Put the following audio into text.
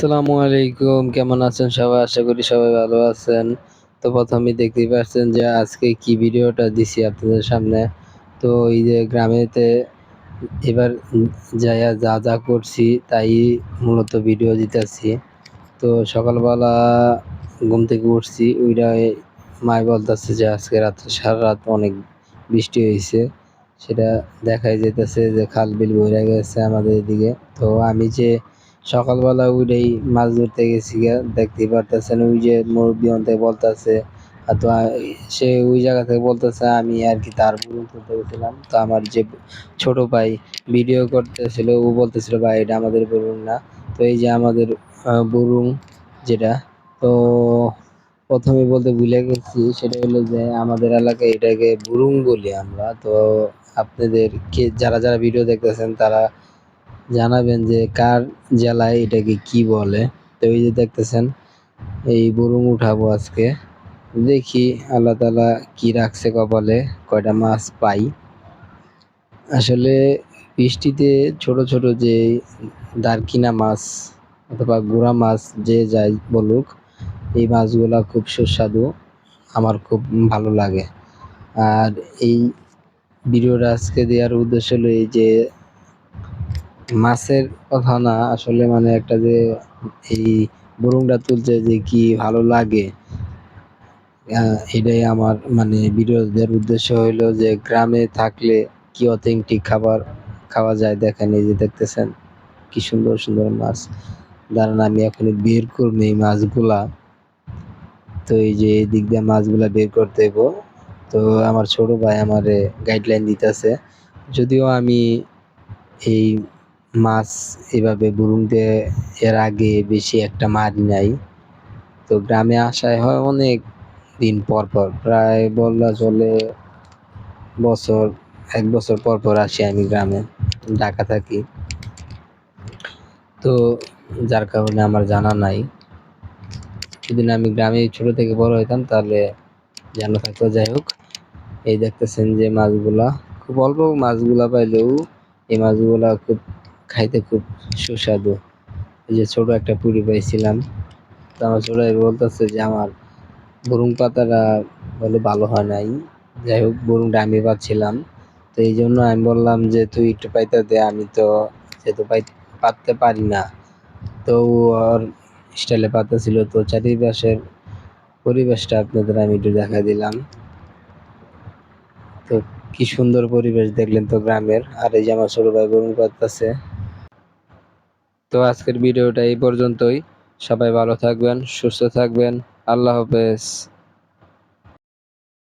আসসালামু আলাইকুম, কেমন আছেন সবাই? আশা করি সবাই ভালো আছেন। তো প্রথমেই দেখতেই পাচ্ছেন যে আজকে কি ভিডিওটা দিছি আপনাদের সামনে। তো এই যে গ্রামেতে এবার যাইয়া যা যা করছি তাই মূলত ভিডিও দিতেছি। তো সকালবেলা ঘুম থেকে উঠছি, ওইটাই মাই বলতেছে যে আজকে রাত্রে সারা রাত অনেক বৃষ্টি হয়েছে। সেটা দেখাই যাইতেছে যে খাল বিল ভইরা গেছে আমাদের এদিকে। তো আমি যে সকালবেলা উঠেই মাছ ধরতে গেছি গিয়া, দেখতেই পারতেছেন ওই যে মুরব্বি অন্তে বলতেছে, তো সে ওই জায়গা থেকে বলতেছে আমি আর কি তার বুড়ুম তুলতে গেছিলাম। তো আমার যে ছোট ভাই ভিডিও করতেছিল, ও বলতেছিল ভাই এটা আমাদের বুড়ুম না। তো এই যে আমাদের বুড়ুম যেটা, তো প্রথমে বলতে ভুলে গেছি, সেটা হলো যে আমাদের এলাকায় এটাকে বুরুং বলি আমরা। তো আপনাদের কে যারা যারা ভিডিও দেখতেছেন তারা জানাবেন যে কার জেলায় এটাকে কি বলে। তো এই যে দেখতেছেন এই বুরুং উঠাবো আজকে, দেখি আল্লাহ তাআলা কি রাখছে কপালে, কয়টা মাছ পাই। আসলে বৃষ্টিতে ছোট ছোট যে দারকিনা মাছ অথবা গুড়া মাছ যে যাই বলুক, এই মাছগুলা খুব সুস্বাদু, আমার খুব ভালো লাগে। আর এই ভিডিওটা আজকে দেওয়ার উদ্দেশ্য হলো এই যে মাছের কথা না, আসলে মানে একটা যে এই বুরুংটা তুলতে যে কি ভালো লাগে, এটাই আমার মানে ভিডিও দেওয়ার উদ্দেশ্য হইলো যে গ্রামে থাকলে কি অথেন্টিক খাবার খাওয়া যায়। দেখেন এই যে দেখতেছেন কি সুন্দর সুন্দর মাছ। দাঁড়ান আমি এখনই বের করবো এই মাছগুলা। তো এই যে এই দিক দিয়ে মাছগুলা বের করতে হইব। তো আমার ছোট ভাই আমারে গাইডলাইন দিতেছে। যদিও আমি এই মাছ এভাবে বুরুং দিয়ে এর আগে বেশি একটা মারি নাই। তো গ্রামে আসায় হয় অনেক দিন পর পর, প্রায় বলা চলে বছর 1 বছর পর পর আসি আমি গ্রামে, ঢাকা থাকি। তো যার কারণে আমার জানা নাই। যদি না আমি গ্রামে ছোট থেকে বড় হইতাম তাহলে জানা থাকতো। যাই হোক, এই দেখতেছেন যে মাছগুলা খুব অল্প মাছগুলা পাইলেও এই মাছগুলা খুব খাইতে খুব সুস্বাদু। এই যে ছোট একটা পুরি পাইছিলাম। তো আমার ছোট ভাই বলতেছে যে আমার বুরুং পাতাটা বলে ভালো হয় নাই। যাই হোক, বুরুংটা আমি পাচ্ছিলাম। তো এই জন্য আমি বললাম যে তুই একটু পাইতে দে, আমি তো যেহেতু পাততে পারি না। তো ওর স্টাইলে পাততেছিল। তো চারিপাশের পরিবেশটা আপনাদের আমি একটু দেখাই দিলাম। তো কি সুন্দর পরিবেশ দেখলেন তো গ্রামের। আর এই যে আমার ছোট ভাই বুরুং পাততেছে। তো আজকের ভিডিওটা এই পর্যন্তই। সবাই ভালো থাকবেন, সুস্থ থাকবেন। আল্লাহ হাফেজ।